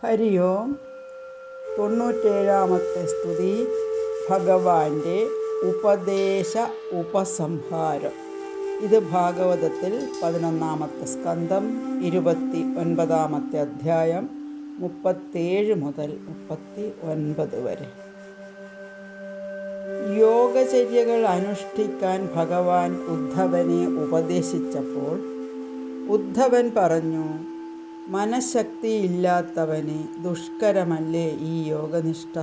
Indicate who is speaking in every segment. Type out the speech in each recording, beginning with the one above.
Speaker 1: ഹരി ഓം. 97-ാമത്തെ സ്തുതി ഭഗവാന്റെ ഉപദേശ ഉപസംഹാരം. ഇത് ഭാഗവതത്തിൽ 11-ാമത്തെ സ്കന്ധം 29-ാമത്തെ അധ്യായം 37 മുതൽ 39 വരെ. യോഗചര്യകൾ അനുഷ്ഠിക്കാൻ ഭഗവാൻ ഉദ്ധവനെ ഉപദേശിച്ചപ്പോൾ ഉദ്ധവൻ പറഞ്ഞു, മനഃശക്തിയില്ലാത്തവന് ദുഷ്കരമല്ലേ ഈ യോഗനിഷ്ഠ?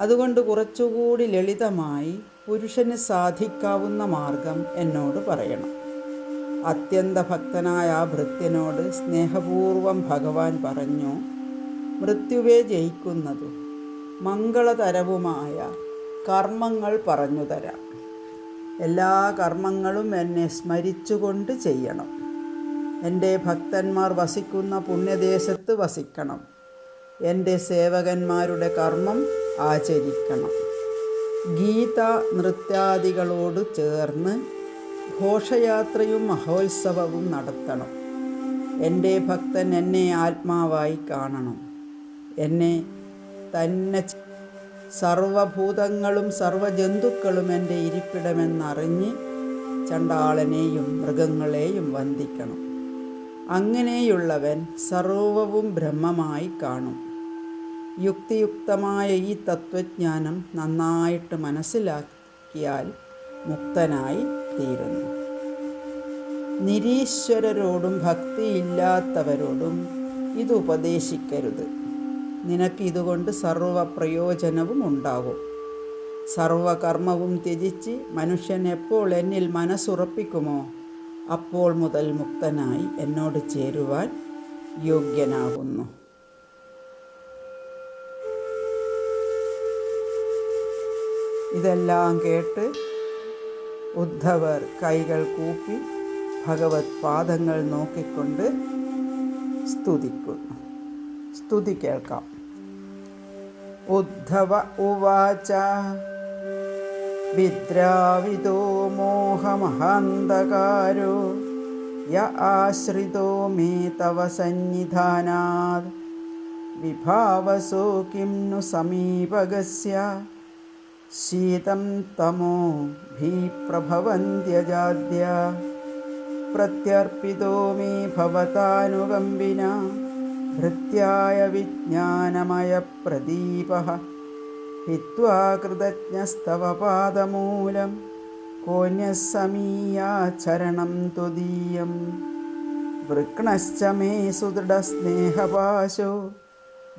Speaker 1: അതുകൊണ്ട് കുറച്ചുകൂടി ലളിതമായി പുരുഷന് സാധിക്കാവുന്ന മാർഗം എന്നോട് പറയണം. അത്യന്ത ഭക്തനായ ആ ഭൃത്യനോട് സ്നേഹപൂർവം ഭഗവാൻ പറഞ്ഞു, മൃത്യുവെ ജയിക്കുന്നതും മംഗളതരവുമായ കർമ്മങ്ങൾ പറഞ്ഞു തരാം. എല്ലാ കർമ്മങ്ങളും എന്നെ സ്മരിച്ചുകൊണ്ട് ചെയ്യണം. എൻ്റെ ഭക്തന്മാർ വസിക്കുന്ന പുണ്യദേശത്ത് വസിക്കണം. എൻ്റെ സേവകന്മാരുടെ കർമ്മം ആചരിക്കണം. ഗീത നൃത്യാദികളോട് ചേർന്ന് ഘോഷയാത്രയും മഹോത്സവവും നടത്തണം. എൻ്റെ ഭക്തൻ എന്നെ ആത്മാവായി കാണണം. എന്നെ തന്നെ സർവഭൂതങ്ങളും സർവജന്തുക്കളും എൻ്റെ ഇരിപ്പിടമെന്നറിഞ്ഞ് ചണ്ടാളനെയും മൃഗങ്ങളെയും വന്ദിക്കണം. അങ്ങനെയുള്ളവൻ സർവവും ബ്രഹ്മമായി കാണും. യുക്തിയുക്തമായ ഈ തത്വജ്ഞാനം നന്നായിട്ട് മനസ്സിലാക്കിയാൽ മുക്തനായി തീരുന്നു. നിരീശ്വരരോടും ഭക്തിയില്ലാത്തവരോടും ഇത് ഉപദേശിക്കരുത്. നിനക്കിതുകൊണ്ട് സർവ പ്രയോജനവും ഉണ്ടാകും. സർവകർമ്മവും ത്യജിച്ച് മനുഷ്യൻ എപ്പോൾ എന്നിൽ മനസ്സുറപ്പിക്കുമോ അപ്പോൾ മുതൽ മുക്തനായി എന്നോട് ചേരുവാൻ യോഗ്യനാകുന്നു. ഇതെല്ലാം കേട്ട് ഉദ്ധവർ കൈകൾ കൂപ്പി ഭഗവത് പാദങ്ങൾ നോക്കിക്കൊണ്ട് സ്തുതിക്കുന്നു. സ്തുതി കേൾക്കാം. ഉദ്ധവ ഉവാച വിദ്രാവിദോ മോഹമഹന്തകാരോ യ ആശ്രിതോ മേ തവ സന്നിധാനാത് വിഭാവസോ കിം नु സമീപഗസ്യ ശീതം തമോ ഭീപ്രഭവന്ത്യജാദ്യ പ്രത്യർപ്പിതോ മേ ഭവതാനുകമ്പിന ഭൃത്യായ വിജ്ഞാനമയ പ്രദീപഃ ഹിത്വാ കൃതജ്ഞസ്തവ പാദമൂലം കോന്യസമീയാചരണം ത്വദീയം വൃക്ണശ്ച മേ സുദൃഢസ്നേഹപാശോ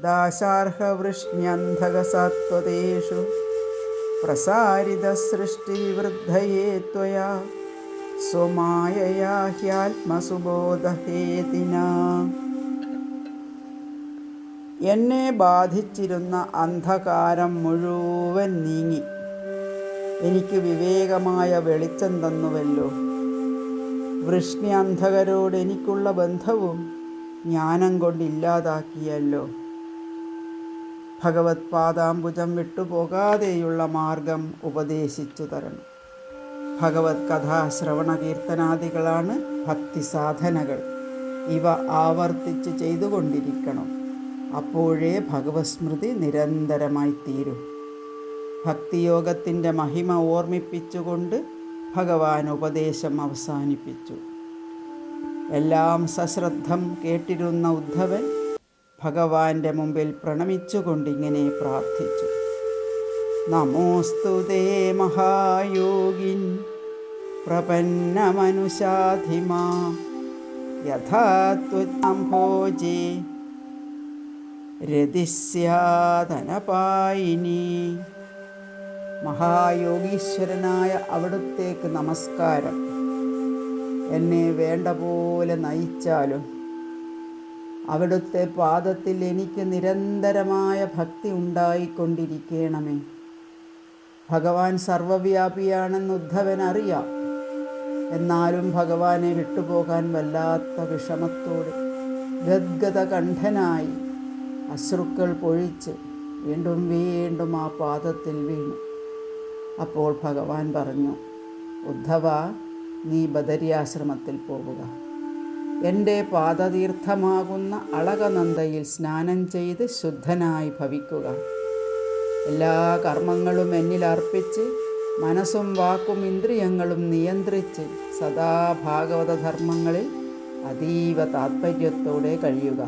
Speaker 1: ദാശാർഹവൃഷ്ണ്യന്ധകസത്വതേഷു പ്രസാരിതസൃഷ്ടിവിവൃദ്ധയേ ത്വയാ സ്വമായയാ ഹ്യാത്മസുബോധഹേതിനാ. എന്നെ ബാധിച്ചിരുന്ന അന്ധകാരം മുഴുവൻ നീങ്ങി എനിക്ക് വിവേകമായ വെളിച്ചം തന്നുവല്ലോ. വൃഷ്ണി അന്ധകരോട് എനിക്കുള്ള ബന്ധവും ജ്ഞാനം കൊണ്ടില്ലാതാക്കിയല്ലോ. ഭഗവത് പാദാംബുജം വിട്ടുപോകാതെയുള്ള മാർഗം ഉപദേശിച്ചു തരണം. ഭഗവത് കഥാശ്രവണ കീർത്തനാദികളാണ് ഭക്തി സാധനകൾ. ഇവ ആവർത്തിച്ച് ചെയ്തുകൊണ്ടിരിക്കണം. അപ്പോഴേ ഭഗവത് സ്മൃതി നിരന്തരമായി തീരും. ഭക്തിയോഗത്തിൻ്റെ മഹിമ ഓർമ്മിപ്പിച്ചുകൊണ്ട് ഭഗവാൻ ഉപദേശം അവസാനിപ്പിച്ചു. എല്ലാം സശ്രദ്ധം കേട്ടിരുന്ന ഉദ്ധവൻ ഭഗവാന്റെ മുമ്പിൽ പ്രണമിച്ചുകൊണ്ടിങ്ങനെ പ്രാർത്ഥിച്ചു. നമോസ്തുതേ മഹായോഗിൻ പ്രപന്നമനുശാധിമാ യഥാ ത്വംഭോജേ രതിസ്യാധനപായിനി. മഹായോഗീശ്വരനായ അവിടുത്തേക്ക് നമസ്കാരം. എന്നെ വേണ്ട പോലെ നയിച്ചാലും അവിടുത്തെ പാദത്തിൽ എനിക്ക് നിരന്തരമായ ഭക്തി ഉണ്ടായിക്കൊണ്ടിരിക്കണമേ. ഭഗവാൻ സർവവ്യാപിയാണെന്ന് ഉദ്ധവൻ അറിയാം. എന്നാലും ഭഗവാനെ വിട്ടുപോകാൻ വല്ലാത്ത വിഷമത്തോടെ ഗദ്ഗദകണ്ഠനായി അശ്രുക്കൾ പൊഴിച്ച് വീണ്ടും വീണ്ടും ആ പാദത്തിൽ വീണു. അപ്പോൾ ഭഗവാൻ പറഞ്ഞു, ഉദ്ധവ, നീ ബദരിയാശ്രമത്തിൽ പോവുക. എൻ്റെ പാദതീർത്ഥമാകുന്ന അളകനന്ദയിൽ സ്നാനം ചെയ്ത് ശുദ്ധനായി ഭവിക്കുക. എല്ലാ കർമ്മങ്ങളും എന്നിൽ അർപ്പിച്ച് മനസ്സും വാക്കും ഇന്ദ്രിയങ്ങളും നിയന്ത്രിച്ച് സദാ ഭാഗവത ധർമ്മങ്ങളിൽ അതീവ താത്പര്യത്തോടെ കഴിയുക.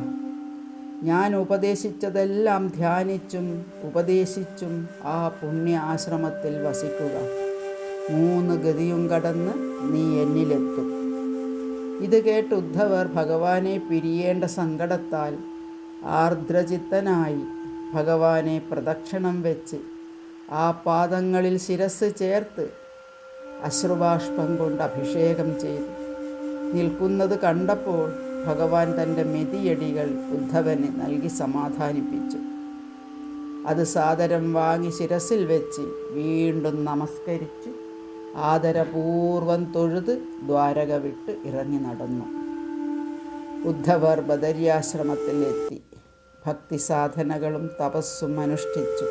Speaker 1: ഞാൻ ഉപദേശിച്ചതെല്ലാം ധ്യാനിച്ചും ഉപദേശിച്ചും ആ പുണ്യ ആശ്രമത്തിൽ വസിക്കുക. 3 ഗതിയും കടന്ന് നീ എന്നിലെത്തും. ഇത് കേട്ട് ഉദ്ധവർ ഭഗവാനെ പിരിയേണ്ട സങ്കടത്താൽ ആർദ്രചിത്തനായി ഭഗവാനെ പ്രദക്ഷിണം വെച്ച് ആ പാദങ്ങളിൽ ശിരസ് ചേർത്ത് അശ്രുബാഷ്പം കൊണ്ട് അഭിഷേകം ചെയ്തു. നിൽക്കുന്നത് കണ്ടപ്പോൾ ഭഗവാൻ തൻ്റെ മെതിയടികൾ ഉദ്ധവന് നൽകി സമാധാനിപ്പിച്ചു. അത് സാദരം വാങ്ങി ശിരസിൽ വെച്ച് വീണ്ടും നമസ്കരിച്ച് ആദരപൂർവം തൊഴുത് ദ്വാരക വിട്ട് ഇറങ്ങി നടന്നു. ഉദ്ധവർ ബദര്യാശ്രമത്തിൽ എത്തി ഭക്തി സാധനകളും തപസ്സും അനുഷ്ഠിച്ചു.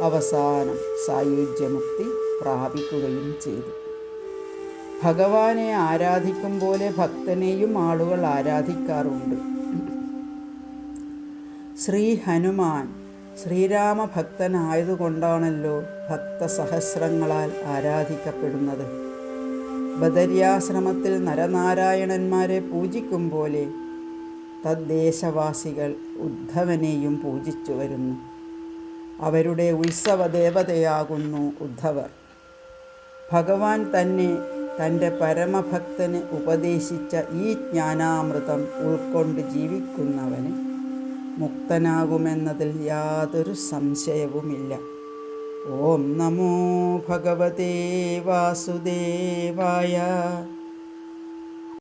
Speaker 1: അവസാനം സായുജ്യമുക്തി പ്രാപിക്കുകയും ചെയ്തു. ഭഗവാനെ ആരാധിക്കും പോലെ ഭക്തനെയും ആളുകൾ ആരാധിക്കാറുണ്ട്. ശ്രീ ഹനുമാൻ ശ്രീരാമഭക്തനായതുകൊണ്ടാണല്ലോ ഭക്തസഹസ്രങ്ങളാൽ ആരാധിക്കപ്പെടുന്നത്. ബദര്യാശ്രമത്തിൽ നരനാരായണന്മാരെ പൂജിക്കും പോലെ തദ്ദേശവാസികൾ ഉദ്ധവനെയും പൂജിച്ചു വരുന്നു. അവരുടെ ഉത്സവ ദേവതയാകുന്നു ഉദ്ധവർ. ഭഗവാൻ തന്നെ തൻ്റെ പരമഭക്തന് ഉപദേശിച്ച ഈ ജ്ഞാനാമൃതം ഉൾക്കൊണ്ട് ജീവിക്കുന്നവന് മുക്തനാകുമെന്നതിൽ യാതൊരു സംശയവുമില്ല. ഓം നമോ ഭഗവതേ വാസുദേവായ.